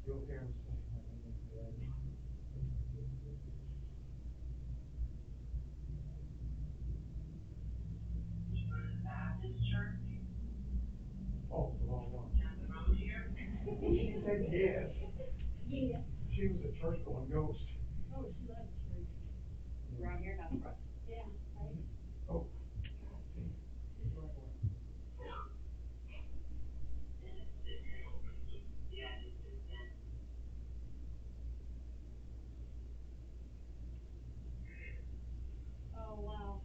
You'll hear him say, Baptist church oh, the wrong one. down the road here. She said yes. Yeah. She was a church going ghost. Oh, she loves church. Around here, not the front. Yeah, right. Oh, God damn. It's the right way. Yeah, it's just that. Oh, wow.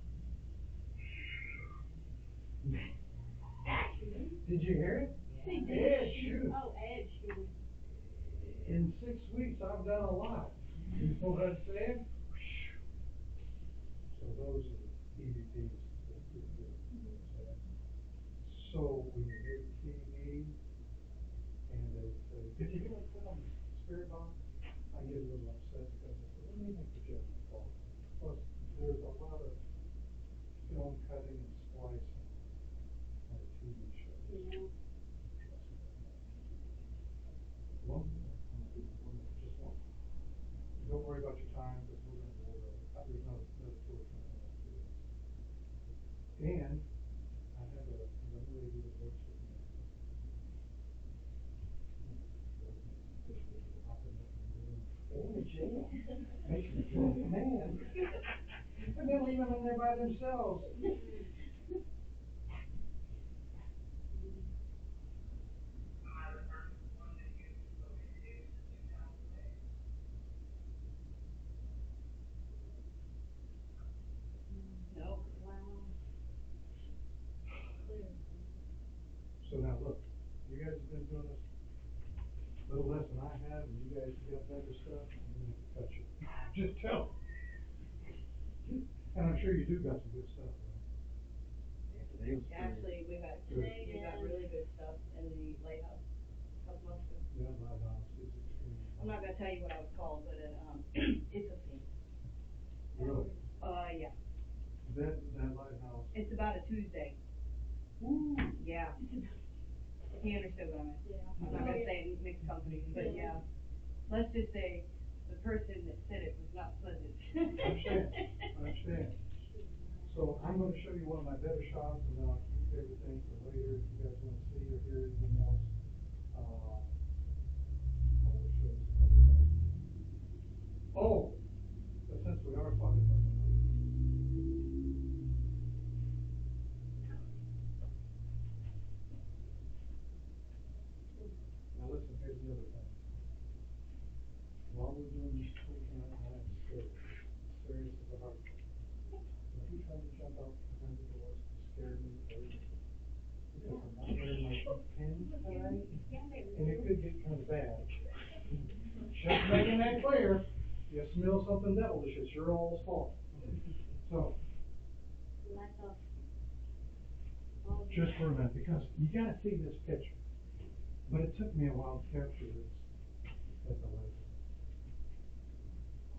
Did you hear it? She did. Ed, shoot. Oh, Ed, shoot. In 6 weeks, I've done a lot. You know what I'm saying? So those are the EVPs. So when you hear the TV and they say, did you hear what said on the spirit box? I get a little upset because I say, what do you make the judgment call? Plus, there's a lot of film cutting and splicing on a TV show. Yeah. One more, just one. Don't worry about your time because we're going to go over it. There's another tour coming up after this. And I have a young lady that works with me. Oh, jail. Makes me feel like a man. And then leave them in there by themselves. No. Wow. Clear. So now look, you guys have been doing this a little less than I have, and you guys got better stuff, I'm gonna have to cut you. Just tell me. And I'm sure you do got some good stuff, right? Yeah, today was pretty. Actually, we got really good stuff in the lighthouse a couple months ago. Yeah, Lighthouse is extremely. I'm not gonna tell you what I was called, but it's a thing. Really? Yeah. That Lighthouse. It's about a Tuesday. Ooh. Yeah. He understood what I meant. Yeah. I'm not gonna say mixed company, but yeah. Let's just say the person that said it was not pleasant. I understand. So I'm gonna show you one of my better shots, and then I'll keep everything for later, if you guys wanna see or hear anything else. I will show you some other things. Oh, but since we are talking about the money. Now listen, here's the other thing. While we're doing this tour tonight, I am serious. Serious as a heartbeat. If you try to jump out behind the doors to scare me or anything, because I'm not wearing my pins tonight, and it could get kind of bad. Just making that clear, you smell something devilish, it's your all's fault. So, just for a minute, because you gotta see this picture. But it took me a while to capture this as a legend.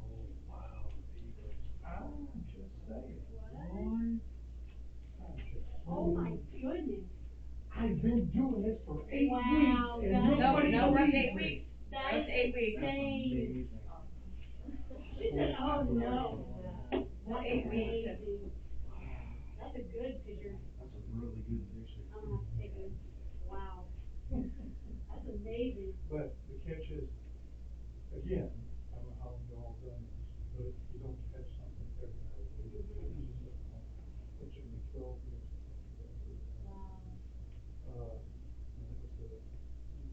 Oh, wow, the Eagles. I'm just saying. What? I'm just Oh, my saying. goodness. I've been doing this for 8 Wow, weeks, and that is- nobody No, that's believes 8 me. weeks. That That's is 8 weeks. insane. Amazing. She said, oh, no. That's 8 weeks. Amazing. That's a good picture. That's a really good picture. I'm gonna have to take a, wow. That's amazing. But the catch is, again, I don't know how long you all done this, but you don't catch something every night. It's just it took me 12 years to capture that. Wow. And it was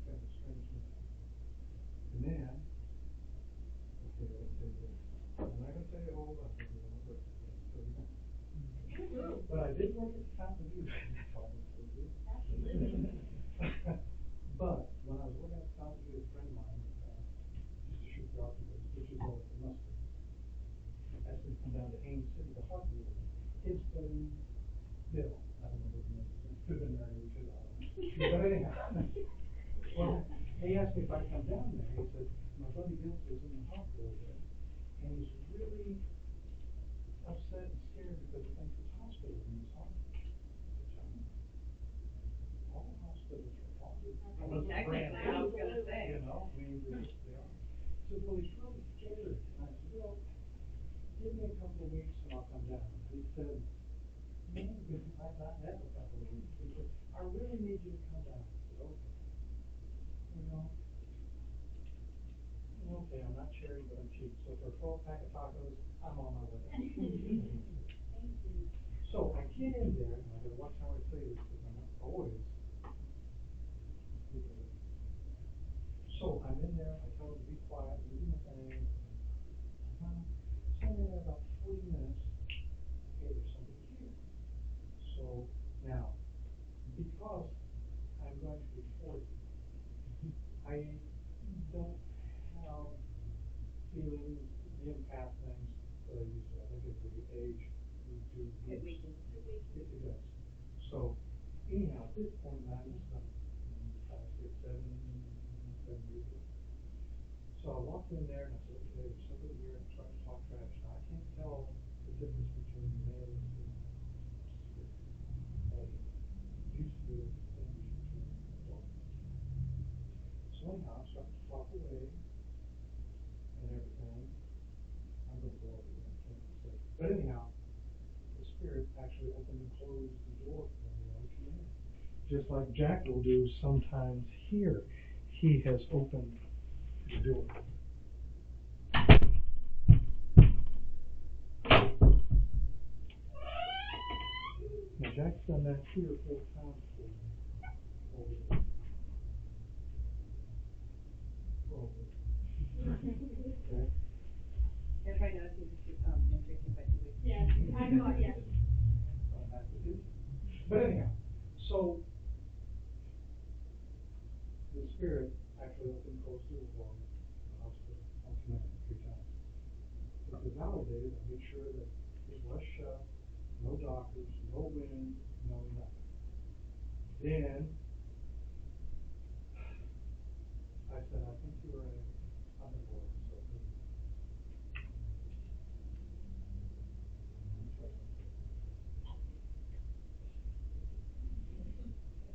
kind of a strange night. And then, okay, I'll tell you this. I'm not gonna tell you all about it, because I'm not ready. So, but I did work at the time to do that. Absolutely. But when I was working at the time to do, a friend of mine, used to shoot documentaries, which is a mustard. Asked me to come down to Haines City, the heart wheel. His buddy Bill, I don't know what his name is, could have been married to, I don't know. But anyhow, well, he asked me if I'd come down there. He said, my buddy Bill is in the hospital there, and he's really upset and scared because he thinks his hospital needs haunted. I said, John, all hospitals are haunted. I mean, technically, I was gonna say. You know, I mean, said, well, he's really scared. And I said, well, give me a couple of weeks and I'll come down. He said, maybe we might not have a couple of weeks. He said, I really need you to come down. I said, okay. Okay, I'm not cherry, but I'm cheap. So for a 12-pack of tacos, I'm on my way. Thank you. So I get in there, and I gotta watch how I say this, because I'm not always. So I'm in there, I tell them to be quiet, I'm doing my thing. So I'm in there about 40 minutes. Hey, there's somebody here. So now, because I'm going to be 40, I don't have feelings, the empath things that I used to. I think as we age, we do. It weakens. It does. So anyhow, at this point in time, it's about 5, 6, 7 years ago. So I walked in there and I said, okay, there's somebody here and trying to talk trash. Now I can't tell the difference between male and female. I used to be able to distinguish between adult. So anyhow, I'm starting to talk away and everything. I'm going to go over there. I can't say. But anyhow, the spirit actually opened and closed the door for me when I came in. Just like Jack will do sometimes here. He has opened the door. Now Jack's done that 3 or 4 times for me. Over there. Okay. Everybody knows he's increasing by 2 weeks. Yes, I know, yes. But anyhow, so the spirit actually opened and closed the door for me in the hospital on command 3 times. So to validate it, I made sure that it was shut, no doctors, no wind, no nothing. Then I said, I think you were on the board. So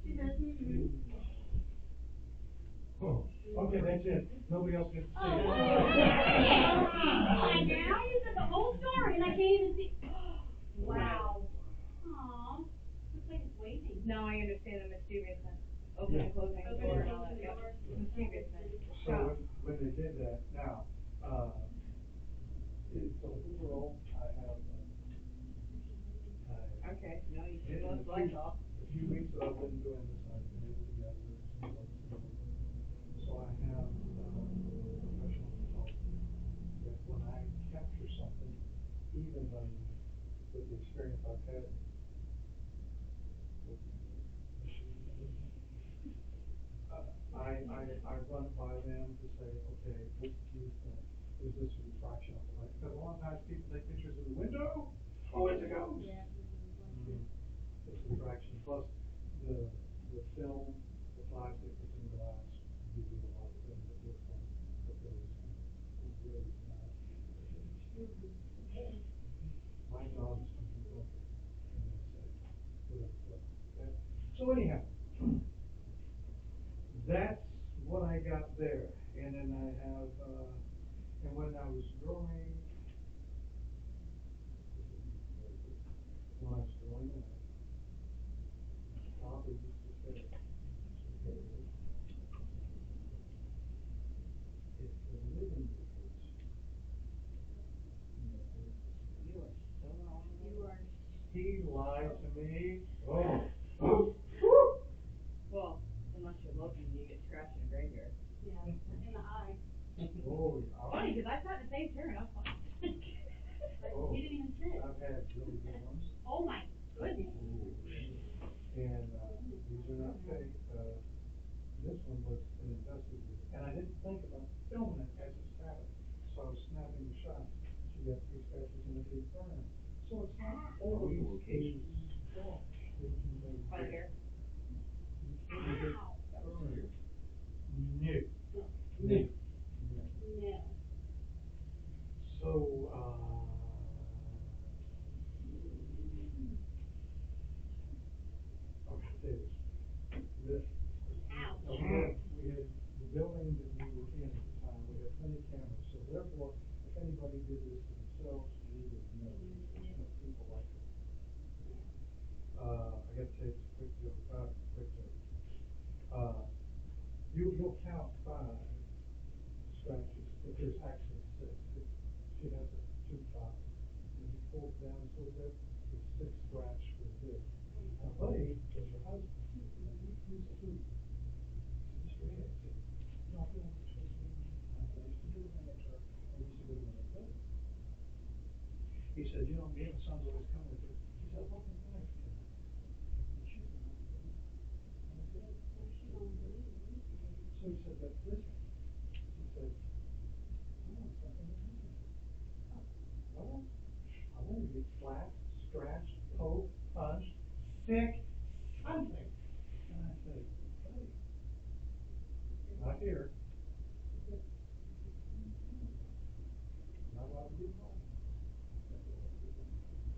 She does. oh, okay, that's it. Nobody else gets to see Oh, it. and now you said the whole story and I can't even see. Wow. Aw. Looks like it's waiting. Now I understand the mysteriousness, opening and closing the door and all that, yep, mysteriousness. So when they did that, now, so overall, I have, Okay, no, you in can a both like few, all. a few weeks that I've been doing this, I've been able to gather some books. So I have, professional photography, that when I capture something, even when, with the experience I've had, I run it by them to say, okay, what do you think? Is this a refraction of the light? Because a lot of times people take pictures of the window, oh, it's a ghost. Yeah. It's a refraction, plus the film, the plastic that's in glass, gives you a lot of things that look like a ghost. It really is not. My job is to debunk it, and then say, whatever, okay? So anyhow, that's what I got there. And then I have, and when I was growing up, Papa used to say, okay, if the living will hurt you, You are so wrong. You are. he lied to me. Oh. Well, unless you're looking, you get scratched in a graveyard. Yeah, in the eye. Oh, yeah. Funny, because I sat in the same chair and I was like, Oh, He didn't even sit. I've had really good ones. Oh my goodness. And these are not fake. This one was an investigator. And I didn't think about filming it as it's happening. So I was snapping the shot. She got 3 scratches and a big burn. So it's not always a squash that you may right get. here. You can't get Wow. burned. No. No. No. No. So, okay, say this. This, Ouch. we had the building that we were in at the time, we had plenty of cameras everybody did this to themselves, we would never do this, but people like it. I gotta tell you a quick joke, quick joke. You'll count 5 scratches, but there's actually 6. She has a 2 top, and he pulls down so that the 6th scratch was there. Now, Buddy was her husband, and he used to do, Mr. Ed said, you know, I feel like you're supposed to be, I used to do the manager, and we used to go to my brother. He said, you know, me and my son's always coming with her. He said, what my wife did. And she's a nice lady. And I said, well, she don't believe me. So he said, but listen, he said, I want something to do. Well, I want to get slapped, scratched, poked, punched, sick, something. And I said, buddy, not here. Not allowed to get home.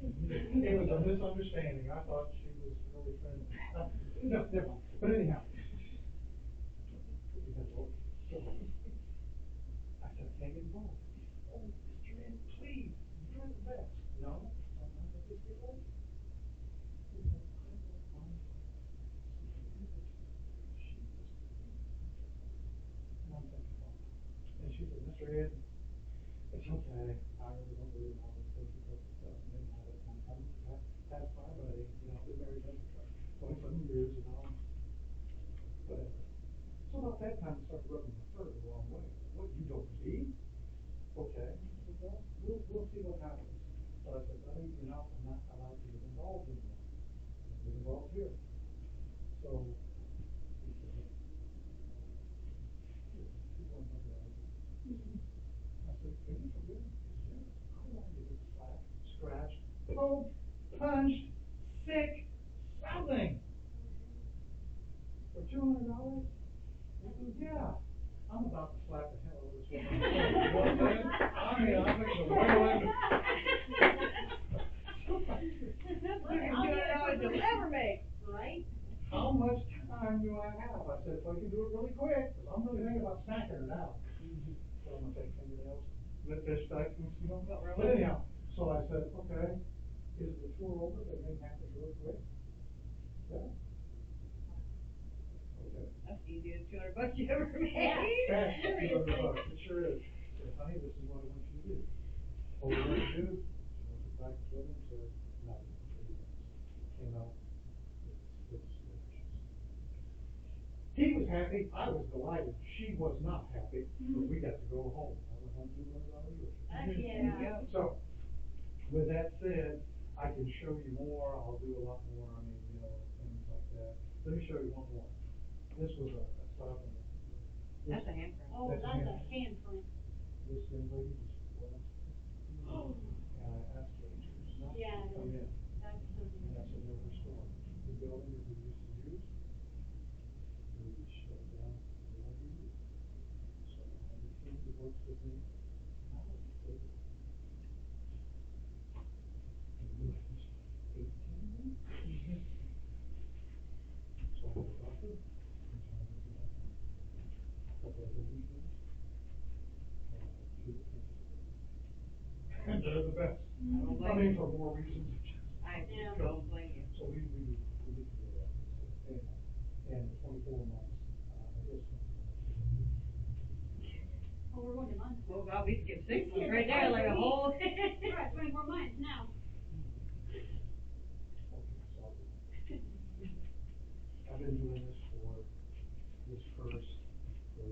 It was a misunderstanding. I thought she was really friendly. No, never mind. But anyhow. So, I said, I can't get involved. Oh, Mr. Ed, please, you're the best. No, I'm not going to get late. He said, I will find her. She was the thing. And I'm thinking, oh. And she said, Mr. Ed, it's okay. I really don't believe all this social stuff. And then I'm past my buddy, you know, been married him for 27 years, you know, whatever. So about that time, it started rubbing my fur the wrong way. What, you don't believe? Okay. I said, well, we'll see what happens. But I said, buddy, you know, I'm not allowed to get involved anymore. I get involved here. So he said, hey, you want to know? I said, are you for real? He said, yeah. I wanted to get slapped, scratched, poked, punched, sick, something. For $200? I said, yeah. I'm about to slap the hell out of this woman. You know what I'm saying? I mean, I'm like the whirlwind. You'll never make, right? How much time do I have? I said, if I can do it really quick, because I'm really thinking about smacking her now. So I'm going to take fingernails, lip fish type, you know. But anyhow, so I said, okay, is the tour over? That may happen really quick. Yeah. Okay. That's the easiest $200 you ever made. Fast, $200. It sure is. I said, honey, this is what I want you to do. What we're going to do, she went to the back of the building and said, no, came out. He was happy. I was delighted. She was not happy, but we got to go home. I went home $200 Yeah. So, with that said, I can show you more. I'll do a lot more. I mean, you know, things like that. Let me show you one more. This was a stop in That's a handprint. Oh, that's a handprint. This young lady was well, and I asked her not Yeah, to come in. that's something. And I said, no, her story. The building that we used to use, we shut it down. We don't use it. So I have a team that works with me. And I was able to do it for 18 months. So I had a doctor. I'm trying to do that. A couple of building things. And I had 2 principals. And they're the best. I mean, for more reasons. I don't blame you. So we do that. So anyhow, and 24 months, I guess. Oh, we're going to months. Oh, God, we could get 6 months right there, like a whole. We're at 24 months now. Okay, so I've been doing this for this first for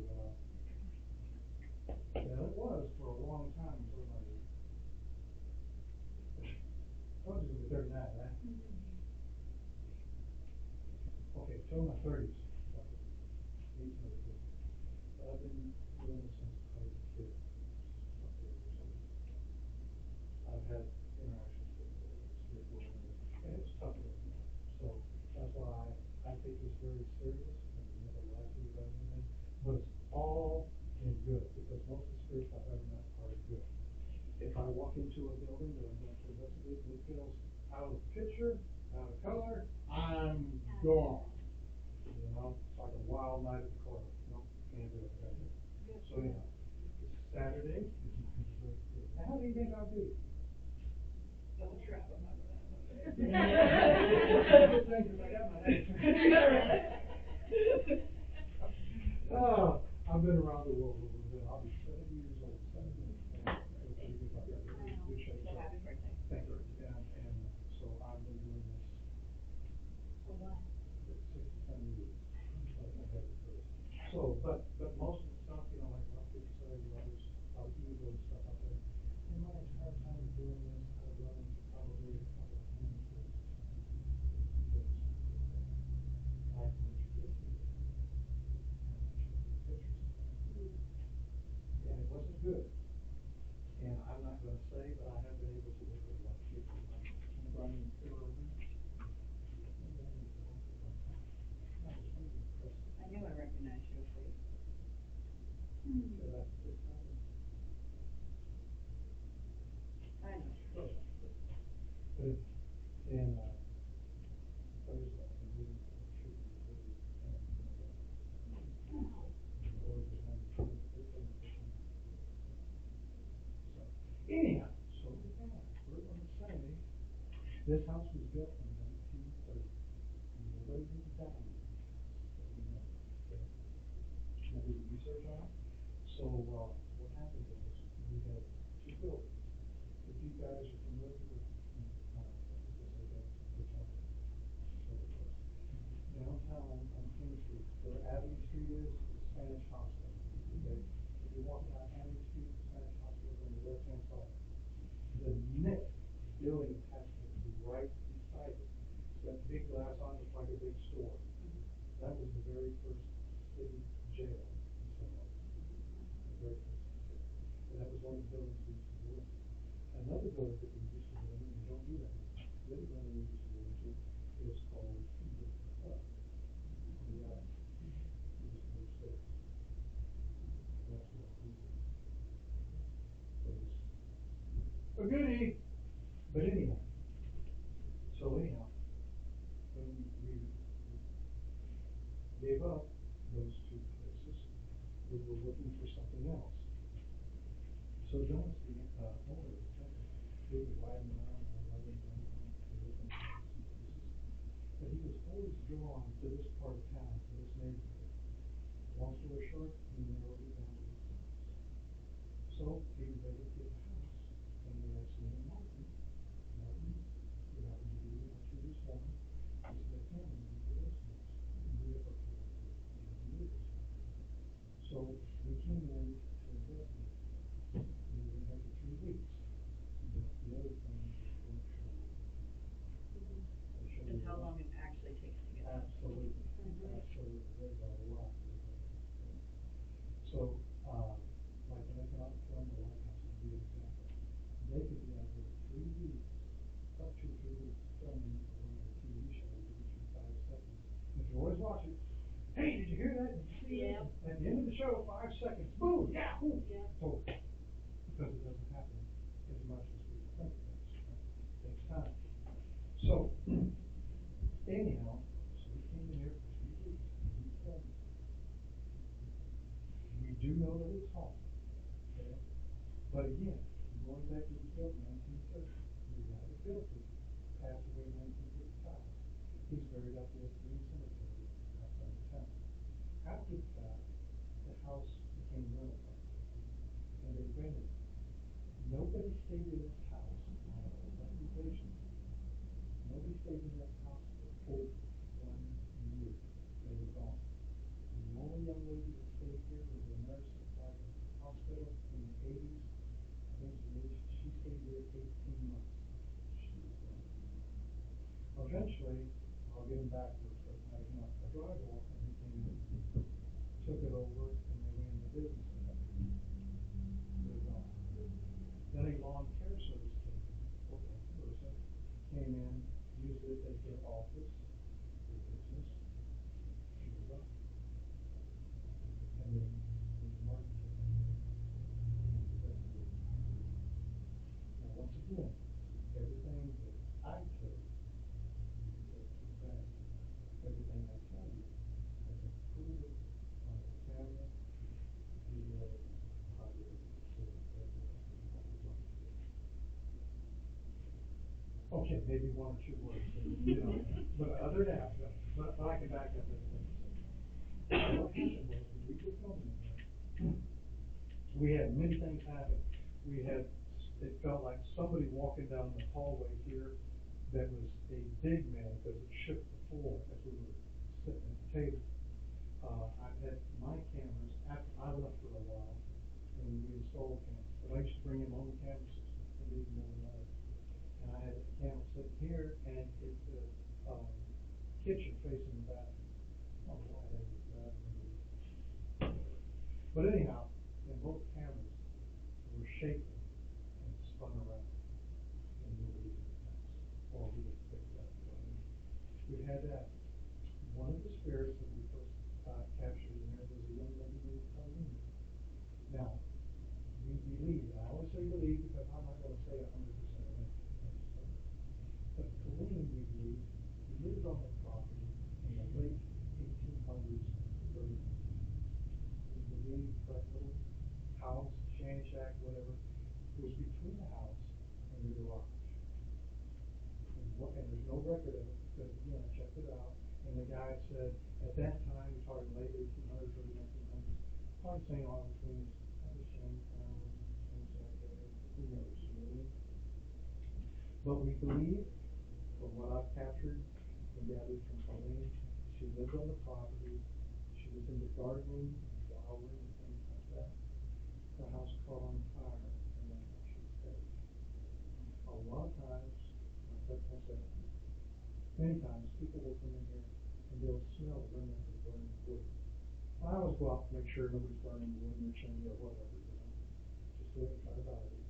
yeah, it was for a long time until my I was gonna be 39, right? Okay, till my 30s. Okay. 18 or 50. But I've been doing this since I was a kid. About 30 years old. I've had interactions with 3 or 4 women, and it was tough with me. So that's why I take this very serious, and we never lie to you about anything. But it's all in good, because most of the spirits I've ever met are good. If I walk into a building that I'm going to investigate and it feels out of picture, out of color, I'm gone. You know, it's like a wild night at the club. No, can't do it. Right? So anyhow, it's Saturday. Now, I've been around the world a little bit, I'll be 70 years old, 70. I feel pretty good about that. I know. Good shape, So so, happy birthday. thank you, and so I've been doing this For what? 60 years. So, but most of the stuff, you know, like a lot of people say, well, there's a lot of evil and stuff out there. In my entire time of doing this, I've run into probably a couple of handfuls of times. I can introduce you. And I showed you pictures of that. And it wasn't good. And I'm not gonna say, but I have been able to work with a lot of people. I'm running through. I knew I recognized your face. So that's good timing. I know. But it, and, there's a meeting that should be really, so, anyhow, so with that, we're gonna say, this house was built in 1930. Nobody knew the value of this house, but we know, okay? I did the research on it. So, what happened was, we had two buildings. If you guys are familiar with, downtown on King Street, where Avenue Street is Spanish Hospital, okay? If you walk down Avenue Street, Spanish Hospital is on the left-hand side. The next building attached to it is right beside it. That big glass on it's like a big store. That was the very first city jail in St. Augustine. The very first city. And that was one of the buildings we used to go into. Another building that we used to go in, and we don't do that anymore. The other building we used to go into is called the Club. Yeah. We used to go upstairs. That's what we did. But it's a goodie. But anyhow. So anyhow, when we gave up those two places, we were looking for something else. So Jonas, the owner of the company, he was riding around and riding around and looking at some places. But he was always drawn to this part of town, to this neighborhood. Long story short, he narrowed it down to this house. So he was able to get a house, and we actually knew Martin, who happened to be our previous foreman. He said, "Come and do this house." And we were okay with it. And we did this. So we came in to investigate. We were in there for 3 weeks. But the other thing is don't show you. I'll show you Just how what- long it actually takes to get out. Absolutely, absolutely, there's a lot that goes into it. So, like an economic film, the White House would be an example. They could be out there 3 weeks, up to 3 weeks, filming a reality TV show, they give you 5 seconds. If you always watch it, hey, did you hear that? Did you see that? At the end of the show, 5 seconds, boom, yeah, boom. Yeah. Totally. Because it doesn't happen as much as people think it does, right? It takes time. So, anyhow, so we came in here for 3 weeks, and we filmed it. We do know that it's haunted, okay? But again, going back to the built in 1930, the guy that built it passed away in 1955. He's buried out there at the Green Cemetery outside of town. After the fact, the house became rental property, and they rented it. Nobody stayed in this house, on a reputation. Nobody stayed in that house for over 1 year. They were gone. And the only young lady that stayed here was a nurse at the hospital in the 80s. I think she stayed here 18 months. She was gone. Eventually, I'll get him backwards, but a drywall company came in, took it over, and they ran the business of it. They're gone. Then a lawn care service came in, came in, used it as their office, their business, and they're gone. And then Martin came in and investigated. Now, once again, everything that I tell you is at true fact. Everything I tell you, I can prove it on a camera, video, audio, recording, everything. Okay, maybe 1 or 2 words, you know, but other than that, but I can back up everything I said. What happened was, when we were filming it, we had many things happen. We had, it felt like somebody walking down the hallway here that was a big man, because it shook the floor as we were sitting at the table. I had my cameras after I left for a while, and we installed cameras, but I used to bring in my own camera system and leave them overnight. And I had a camera sitting here, and it's the, kitchen facing the bathroom. I don't know why I had the bathroom. But anyhow, and both cameras were shaking and spun around, and nobody was in the house, or we didn't pick it up. We had that. One of the spirits that we first captured in there was a young lady named Colleen. Now, we believe, and I always say believe because I'm not going to say 100%. But Colleen, we believe, lived on the property in the late 1800s, early 1900s. We believe that little house, shanty shack, whatever, was between the house and the garage. And there's no record of it, because again, I checked it out, and the guy said, at that time, we're talking late 1800s, early 1900s, probably St Augustine, probably Shantytown, who knows, you know what I mean? But we believe, from what I've captured and gathered from Colleen, she lived on the property, she was in the gardening, flowering, and things like that. The house caught on fire, and that's how she was dead. A lot of times, like I said, many times, people will come in here and they'll smell remnants of burning wood. I always go out to make sure nobody's burning wood in their chimney or whatever, you know, just do it and try to validate it.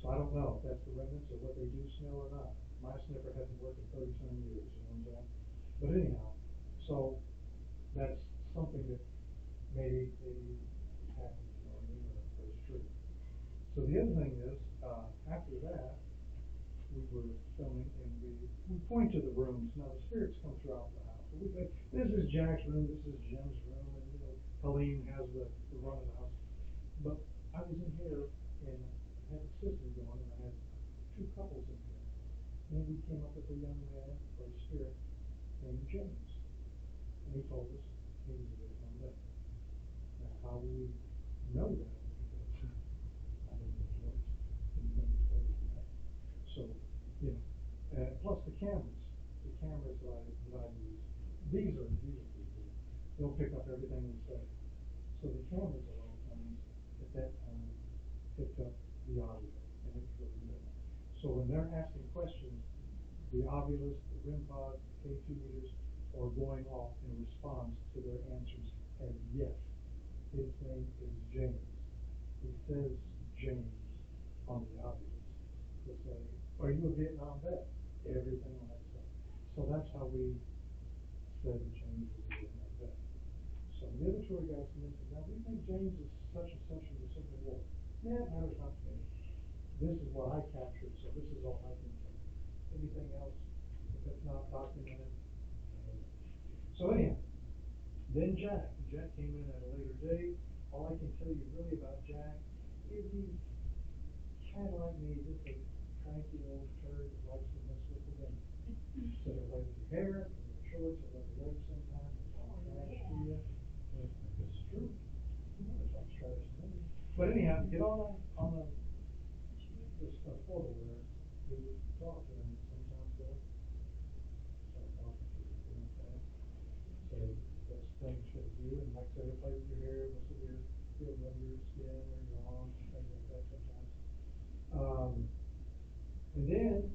So I don't know if that's the remnants or what they do smell or not. My sniffer hasn't worked in 30-some years, you know what I'm saying? But anyhow, so that's something that maybe happened, you know what I mean, or is true. So the other thing is, after that, we were filming and we point to the rooms. Now the spirits come throughout the house. So we say, this is Jack's room, this is Jim's room, and you know, Colleen has the run of the house. But I was in here and I had the system going, and I had two couples in here. And we came up with a young man or a spirit named James. And he told us he was a bit on that. Now how we know that? Because I don't know his voice. And he never told us that. So, you know, plus the cameras that I use, these are people. They'll pick up everything we say. So the cameras a lot of times, at that time, picked up the audio, and it was really good. So when they're asking questions, the Ovilus, the REM pods, the K2 meters are going off in response to their answers as yes. His name is James. He says James on the Ovilus. He'll say, are you a Vietnam vet? Everything like that. So that's how we said that James was a Vietnam vet. So the other tour guys come in and said, now we think James is such and such in the Civil War. Yeah, it matters not to me. This is what I captured, so this is all I can say. Anything else, if it's not documented, so anyhow, then Jack came in at a later date. All I can tell you really about Jack is he's kind of like me, just a cranky old turd that likes to mess with the women. So they play with your hair, and your shorts, or let the legs sometimes, it's all nice to you. But it's true. You know, it's like Travis to me. But anyhow, get on this portal there, you would talk to them sometimes, though. Start talking to you, you know what I'm saying? So those things fit you, and like I said, play with your hair, whistle your, feel rub your skin or your arms, things like that sometimes. And then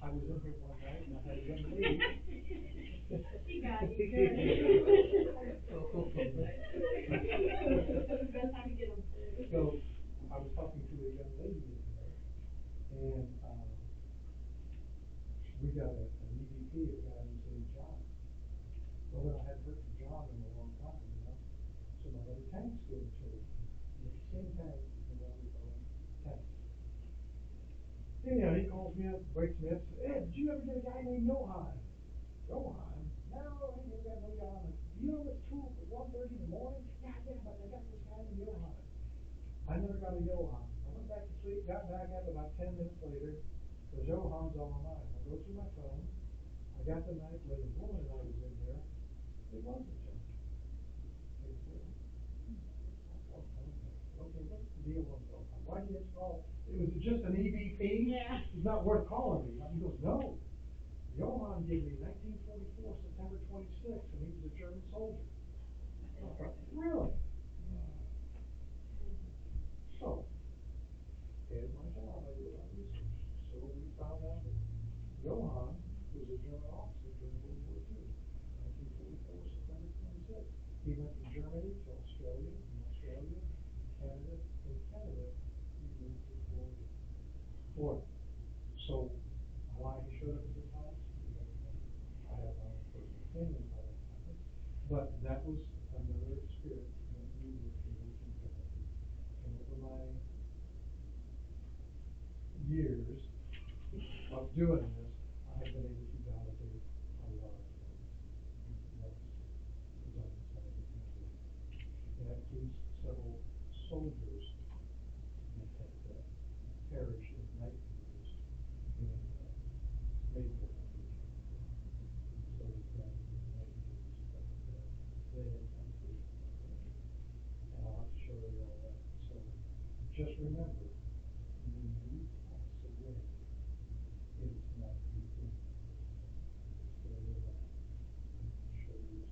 I was in here one night and I had a young lady. She got you good. Best time to get them. So I was talking to a young lady in there, and we got an EVP, a guy named John. Well, then I hadn't heard from John in a long time, you know. So my buddy Tank's gave it to him. And the same Tank, you know, we call him Tank. Anyhow, he calls me up, wakes me up, says, Ed, did you ever get a guy named Johan? Johan? No, I ain't never got no Johan. You know it's 1:30 in the morning? Yeah, but I got this guy named Johan. I never got a Johan. I went back to sleep, got back up about 10 minutes later, because Johan's on my mind. I go through my phone, I got the night where the woman and I was in there. It wasn't John. It was her. Okay, what's deal with it. Why did you call? It was just an EVP? Yeah. It's not worth calling me. He goes, no. Johann gave me 1944, September 26th, and he was a German soldier. I thought, really? So, here's my job. I did my research. So we found out that Johann was a German officer during World War II, 1944, September 26th. He went from Germany to Australia, from Australia to Canada, from Canada he moved to Florida. Florida. So why he showed up at this house, we don't know. I have my own personal opinion how that happened. But that was another spirit that we were able to get. And over my years of doing this, I have been able to validate a lot of things. That's the government side of the and that includes several soldiers that had perished in night crews in Mayfield. So we found night crews that they had come through. And I'll have to show you all that. So just remember, when you pass away, it is not the end. Still alive. Show you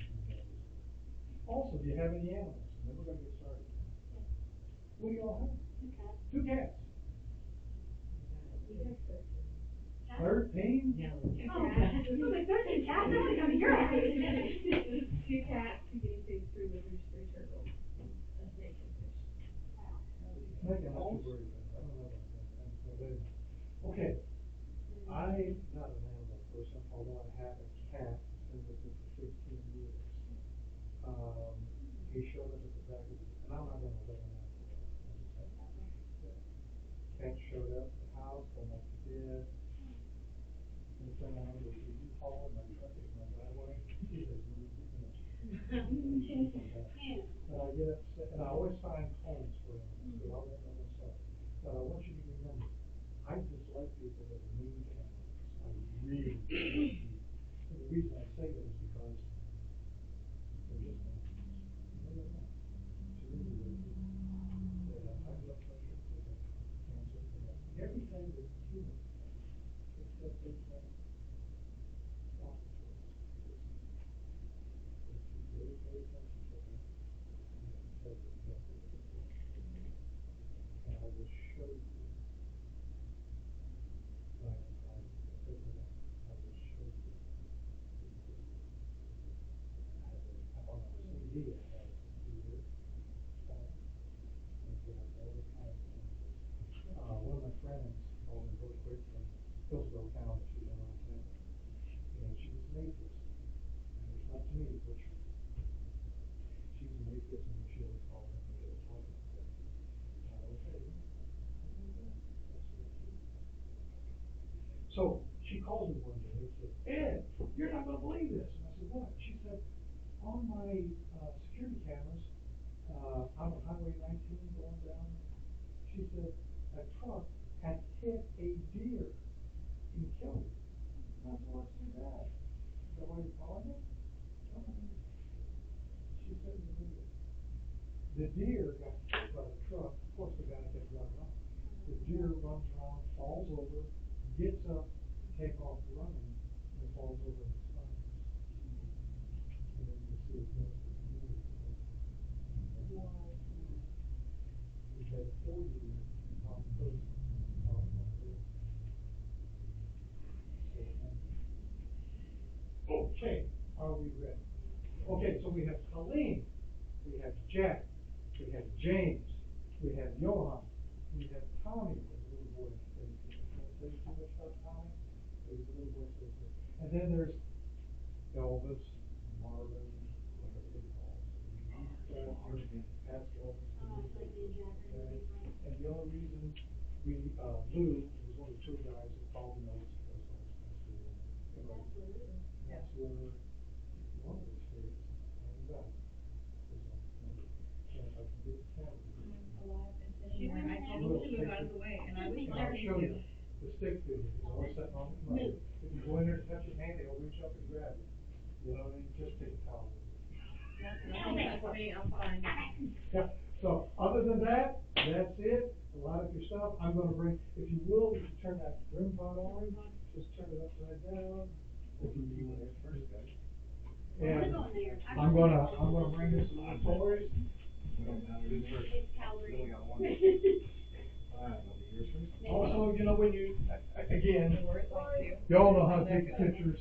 some pictures. Also, do you have any animals? And then we're going to get started. Yes. What do you all have? 2 cats. 2 cats. We have 13? No. Oh, I was like, 13 cats? I'm gonna come to your house. 2 cats, 2 guinea pigs, 3 lizards, 3 turtles, a snake and fish. Snake, I'm not too worried about. I don't know about that. But anyway. Okay. I'm not an animal person, although I have a cat that's been with me for 15 years. He showed up at the back of the, and I'm not gonna let him out of the way. I'm just saying. Yeah. Cat showed up at the house, told me he did. And the thing I know is, if you haul my truck in my driveway, he has moved in. And I get upset, and I always find homes for him, because I'll let them myself. But I want you to remember, I dislike people that are mean to animals. I really do. And the reason I say that is because they're just animals. No, they're not. To me, they're they have high blood pressure, they have cancer, they have everything that humans have, except they can't talk to us. If you really pay attention to them, you can tell you exactly what they're doing. And I will show you. I will show you. On our CD, I have deer, cat, and we have all the kinds of animals. One of my friends called me real quick from Hillsborough County, she's in our county, and she was an atheist. And it's not to me, but she was an atheist, and she always called me when she was talking like that. And I would say, that's what it is. So she called me one day and said, Ed, you're not going to believe this. And I said, what? She said, on my security cameras, I'm on Highway 19 going down. She said, a truck had hit a deer and killed it. And I said, what's too bad? Is that why you're calling it? She said the deer. The deer got hit by the truck. Of course, the guy kept driving off. The deer runs around, falls over, gets up to take off running, and falls over his spine. And then you see it goes to the deer. He had 4 years in Palm Coast, California. Okay, are we ready? Okay, so we have Colleen, we have Jack, we have James, we have Johann, we have Tommy, the little boy that stays here. Can't say too much about Tommy, but he's a little boy stays here. And then there's Elvis, Marvin, whatever they call him. That's Elvis. Okay? And the only reason we, Lou was one of the tour guides that called the notes because I was considered. That's where one of the states on the back is on the number. And if I can get the camera. She went, I told her to move out of the way, and I was And I'll show you the stick figure is always sitting on the mother. If you go in there to touch your hand, they'll reach up and grab you. You know what I mean? Just take a towel with you. That's me, I'm fine. Yeah, so than that, that's it, a lot of your stuff, I'm gonna bring, if you will, you can turn that rim pot on, just turn it upside down. We'll do you there first, guys. And Go in there. I'm gonna bring this to the toys. We don't matter who's first. It's Calgary. We only got one. Alright, I'll do yours first. Also, you know, when you, again, The word like you. y'all know how to take pictures,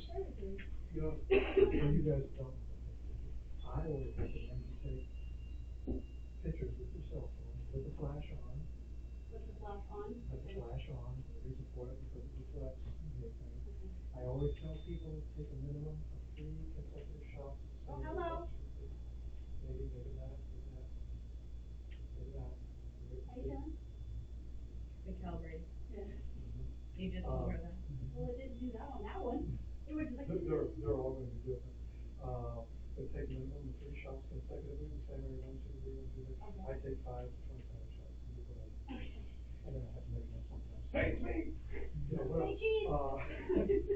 you know, well, you guys don't. I always recommend you take pictures with your cell phone, with the flash on, Put the flash on. with the flash on, the reason for it, because it reflects everything. I always tell people, take a minimum of 3 consecutive shots. Oh, hello. Maybe that, maybe that. How you doing? The Calgary. Yeah. You just told her that. Well, it didn't do that on that one. It was like. They're all gonna be different. But take a minimum of 3 shots consecutively, the same way 1, 2, 3, 1, 2, 3. Okay. I take 5 to 25 shots. Okay. And then I have to make them sometimes. Hey, it's me! You know, Hey, cheese.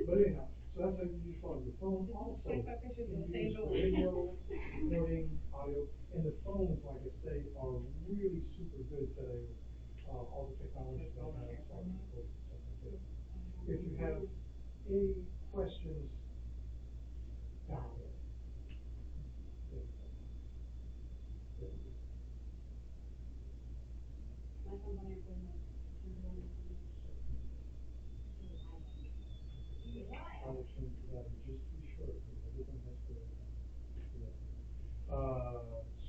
But anyhow, so that's how you use phone. Your phone also, 25 pictures you in the same use for building. video, recording, audio, and the phones, like I say, are really super good today with, all the technology that they have as far as recording and stuff like that. If you have any questions, dial in. My son's on airplane mode. I will change that in just to be sure, because everything has to,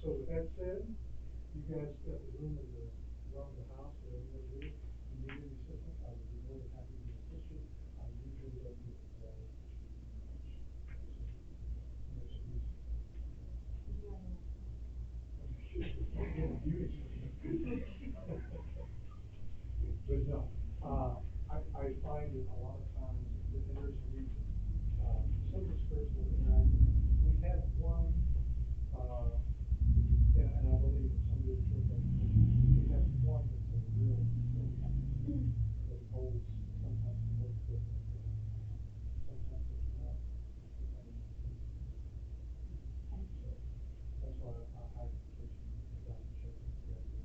so with that said, you guys got the room in the, around the house, whatever you want to do. If you need any assistance, I would be more than happy to assist you. I usually don't do it very much. But no, I find that a lot of times, and there's a reason, some of the spirits will interact. We had one, and I believe in some of the church, we have one that's a real, that holds, sometimes it holds different, sometimes it's not. So, that's why I encourage you to go and check it together.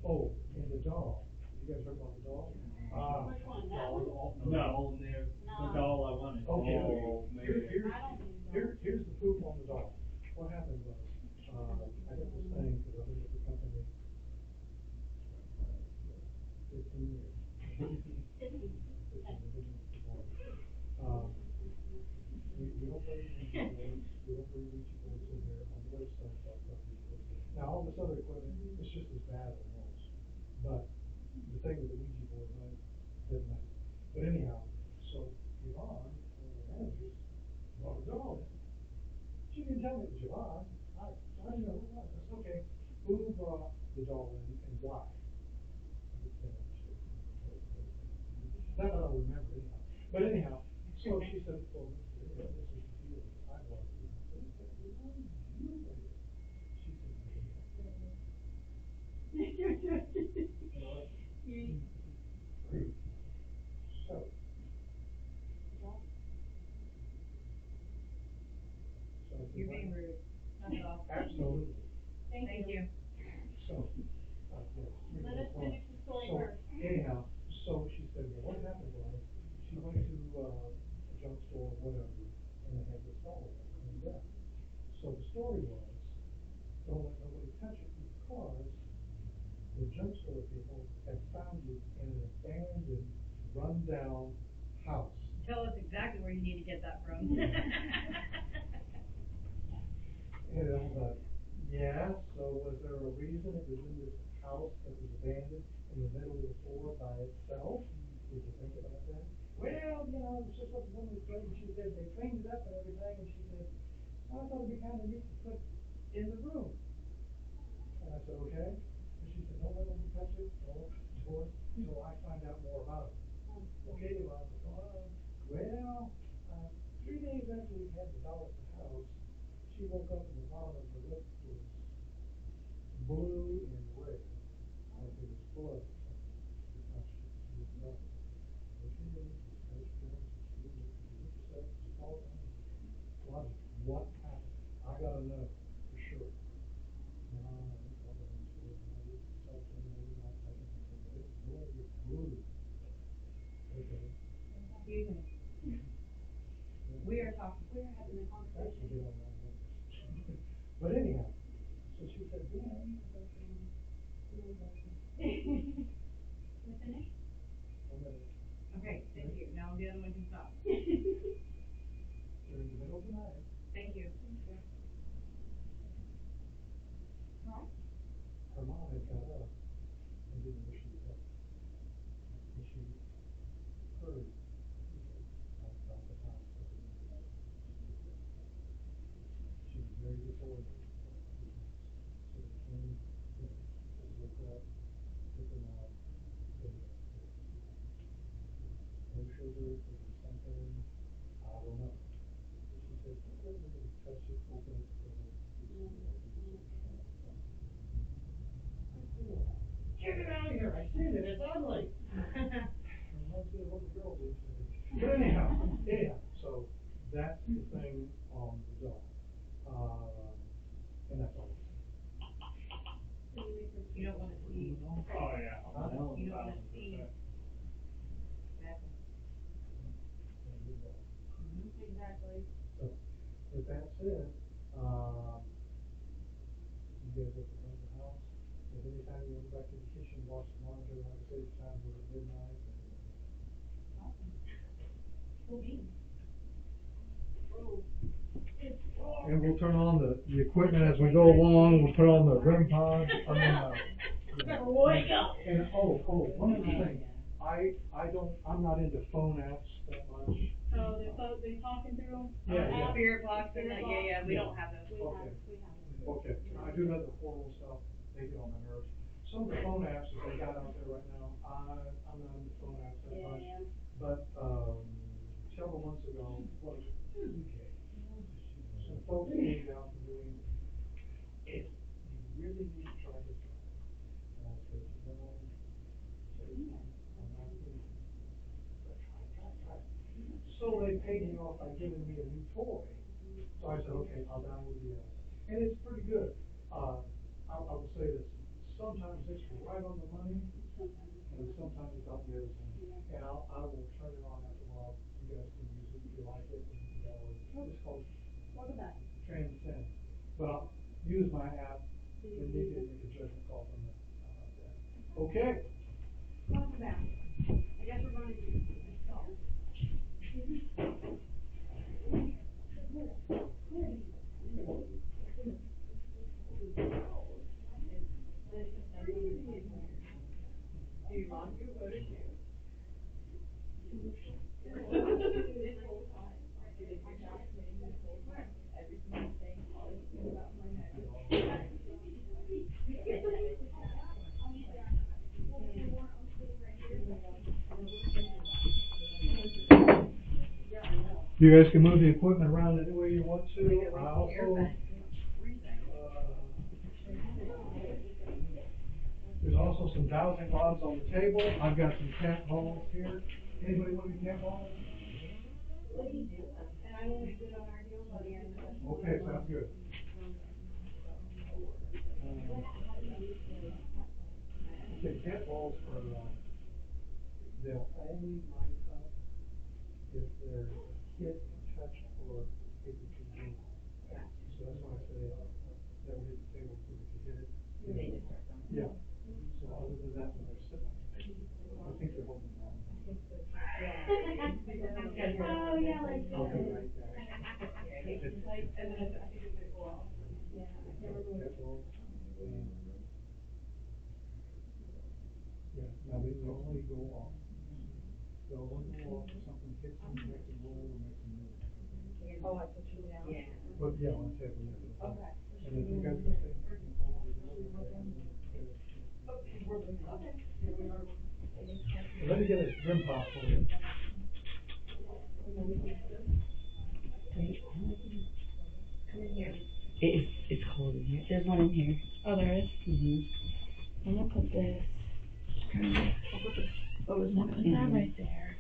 Oh, and the doll, you guys heard about the doll? Which one? That one? No, there, the No. doll I wanted. Okay. Oh, man. Here's the proof on the doll. What happened was, I got this thing, because I've been with the company 15 years. We don't bring Ouija boards, we don't bring Ouija boards in here on the website, talk about Ouija boards. Now, all this other equipment, it's just as bad almost, but the thing with the Ouija board, right, doesn't matter. But anyhow, so Yvonne, one of the managers, brought a doll in. She didn't tell me it was Yvonne, so I didn't know who it was. I said, okay, who brought the doll in and why? Not that I remember anyhow, but anyhow, so she said, well, this is the deal, I brought it in. I said, okay, well, why did you bring it? She said, rude. So. You're being rude. Knock it off. Absolutely. Thank you. So, yes. Let us finish the story So, first. anyhow, so she said, well, what happened was, she went to, a junk store or whatever, and they had this doll cleaned up. So the story was, don't let nobody touch it because the junk store people had found it in an abandoned, rundown house. Tell us exactly where you need to get that from. And I was like, yeah, so was there a reason it was in this house that was abandoned in the middle of the floor by itself? Did you think about that? Well, you know, it's just what the woman said, and she said they cleaned it up and everything, and she said, I thought it'd be kind of neat to put in the room. And I said, okay. And she said, don't let them touch it, until I find out more about it. Okay, well, I said, well, 3 days after we had the doll at the house, she woke up and the bottom of her lip was blue and red, like it was blood or something. She touched it, she didn't know. Okay, just touch drugs, you hit yourself, just fall down. Logic, what happened? I gotta know for sure. But anyhow, so she said, yeah. We finished? Okay, thank you, now the other one can stop. They're in the middle of the night. Thank you. Her mom had got up and didn't know she was up. And she heard about the house. She was very disoriented. So they came, woke up, took them out, put them upstairs. No sugar, there was something, I don't know. She said, let me touch it, open it, get it out of here, I seen it, it's ugly. Reminds me of what the girl did to me. But anyhow, so that's the thing on the dog. And that's all. You don't wanna see. Oh, yeah. Huh? You don't wanna see. Exactly. Exactly. So, with that said, you guys have to run the house, and anytime you go back to the kitchen, watch the monitor, like I say, it's time for midnight. Cool beans. And we'll turn on the equipment as we go along, we'll put on the REM pod, Wake up. And, one other thing, I'm not into phone apps that much. So they talking through them? Yeah. Spirit box and that, yeah, we don't have those. Okay, I do know the portal stuff, they get on my nerves. Some of the phone apps that they got out there right now, I'm not into phone apps that much. But, several months ago, what was it, Tuesday, some folks came down from New England. You really need to try this out. And I said, no, I'm not doing it. But try it. So they paid me off by giving me a new toy. So I said, okay, I'll download the app. And it's pretty good. I will say this, sometimes it's right on the money, and sometimes it's out the other thing. And I will turn it on after a while, you guys can use it if you like it, and you download it. It's called Transcend. But I'll use my app, and you can make a judgment call from that. Okay? Welcome back. I guess we're going to do Do you want to go to jail? You guys can move the equipment around any way you want to. I also, there's also some dowsing rods on the table. I've got some cat balls here. Anybody want any cat balls? And I only did on our deal by the end. Okay, sounds good. Okay, cat balls are, they'll only light up if there's a hit, touch, or hit that you do. So that's why I say, never hit the table until you hit it. Yeah. So other than that, when they're sitting, I think they're holding on. Oh, yeah, like I'll be right back. It's like, and then I think it's like, well, Cat balls, yeah, now they'll only go off. They'll only go off if something hits them, makes them roll, or makes them move. oh, I put you down. Yeah. But yeah, on the table, yeah. Okay. And if you guys are saying. Let me get a REM pod for you. Come in here. It's cold in here. There's one in here. Oh, there is? Mm-hmm. I'm gonna put this. What was that? Put that right there.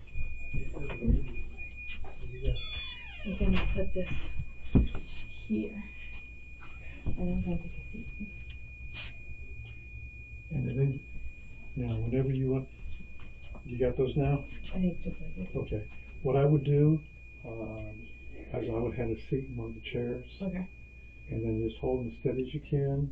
I'm gonna put this here. And I'm gonna take a seat. And then, now, whenever you want, you got those now? I think just like this. Okay. What I would do, is I would have a seat in one of the chairs. Okay. and then just hold them as steady as you can.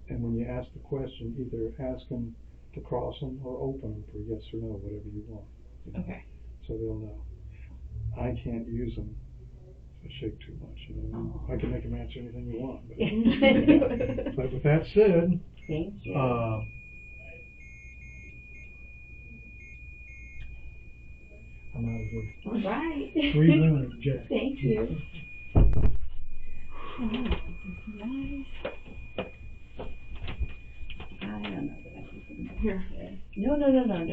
And when you ask the question, either ask them to cross them or open them for yes or no, whatever you want. You know? Okay. So they'll know. I can't use them if I shake too much. You know, Oh. I can make them answer anything you want. But, Yeah. but with that said, Thank you. I'm out of here. All right. Free runner, Jack. Thank you. Oh, this is nice. I don't know that I can sit here. No.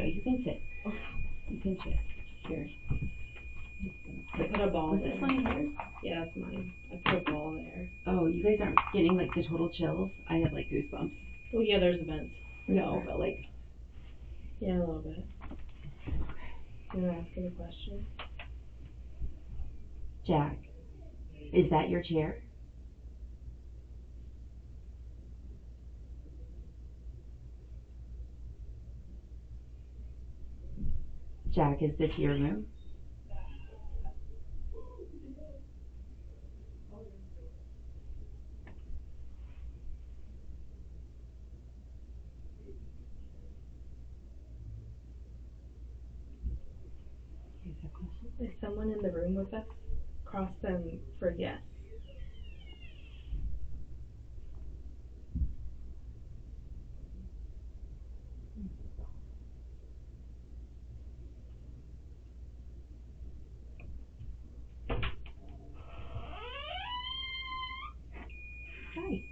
You can sit. You can sit. Here. I put a ball Was there. this one yours? Yeah, it's mine. I put a ball there. Oh, you guys aren't getting like the total chills? I have like goosebumps. Well, yeah, there's events. No, but like, Yeah, a little bit. You wanna ask him a question? Jack, is that your chair? Jack, is this your room? Is there a question? Is someone in the room with us? Cross them for yes. Hi.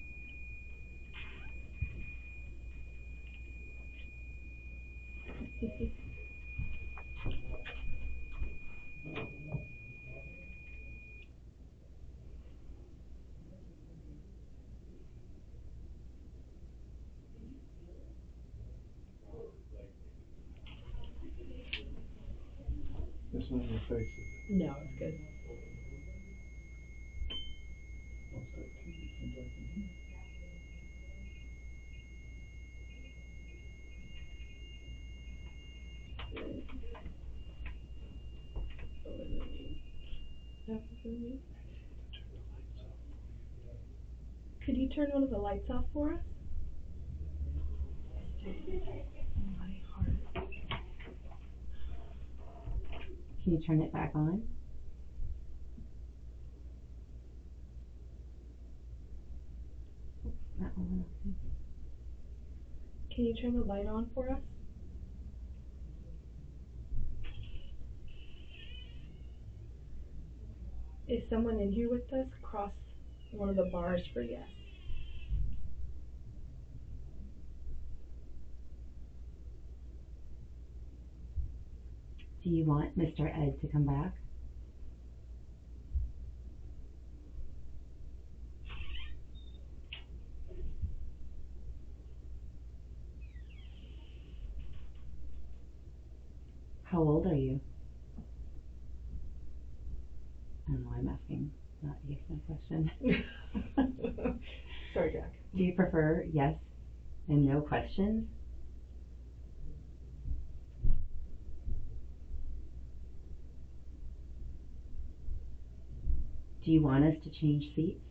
It's not your face, is it? No, it's good. What's that TV comes back in here? Could you turn one of the lights off for us? My heart. Can you turn it back on? That one. Can you turn the light on for us? Is someone in here with us? Cross one of the bars for yes. Do you want Mr. Ed to come back? How old are you? I don't know, I'm asking, not a yes no question. Sorry, Jack. Do you prefer yes and no questions? Do you want us to change seats?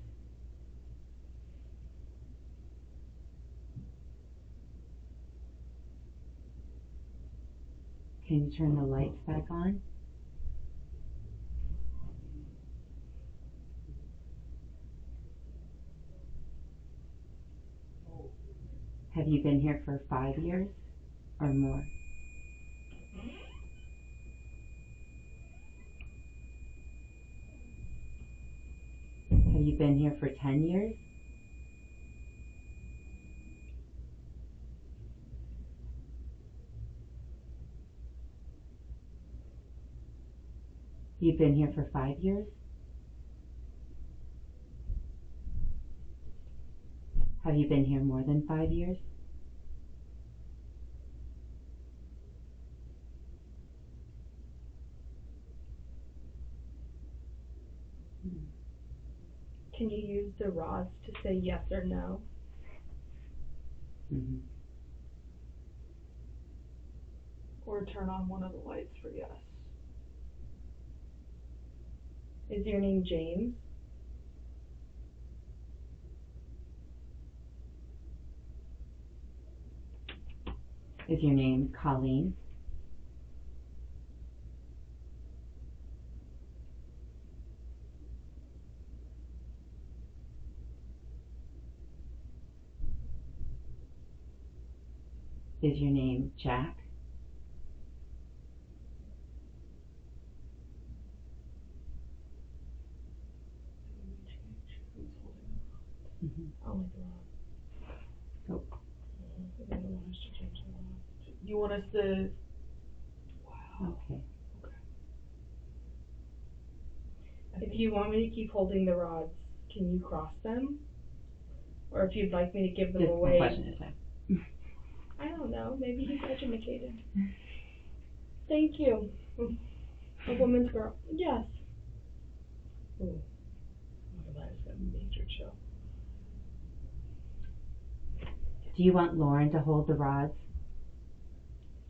Can you turn the lights back on? Have you been here for 5 years or more? Have you been here for 10 years? You've been here for 5 years? Have you been here more than 5 years? Can you use the rods to say yes or no? Mm-hmm. Or turn on one of the lights for yes. Is your name James? Is your name Colleen? Is your name Jack? Mm-hmm. I'll like the rod. Oh. I don't want us to change the rod. You want us to? Wow. Okay. If you want me to keep holding the rods, can you cross them? Or if you'd like me to give them Just away. one question at a time. I don't know. Maybe he's educated. Thank you. A woman's girl. Yes. Ooh. Look at that. It's got a major chill. Do you want Lauren to hold the rods?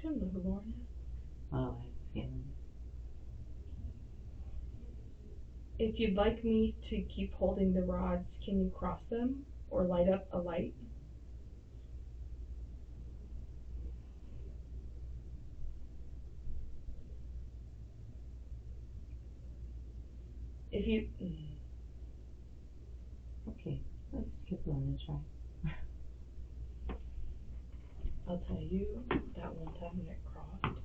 I don't know who Lauren is. Oh, I have a feeling. If you'd like me to keep holding the rods, can you cross them or light up a light? If you, Okay, let's give Lauren a try. I'll tell you, that one time when it crossed,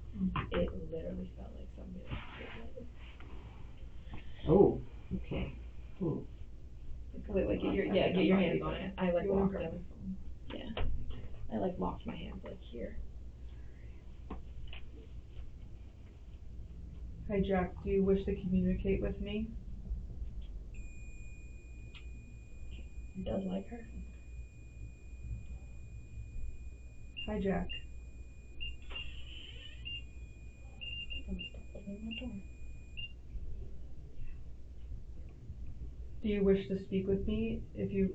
it literally felt like somebody was. Oh, okay. Ooh. Wait, get your hands on it. I like locked them. Yeah. I like locked my hands like here. Hi Jack, do you wish to communicate with me? He does like her. Hi Jack. I'm gonna stop opening my door. Do you wish to speak with me? If you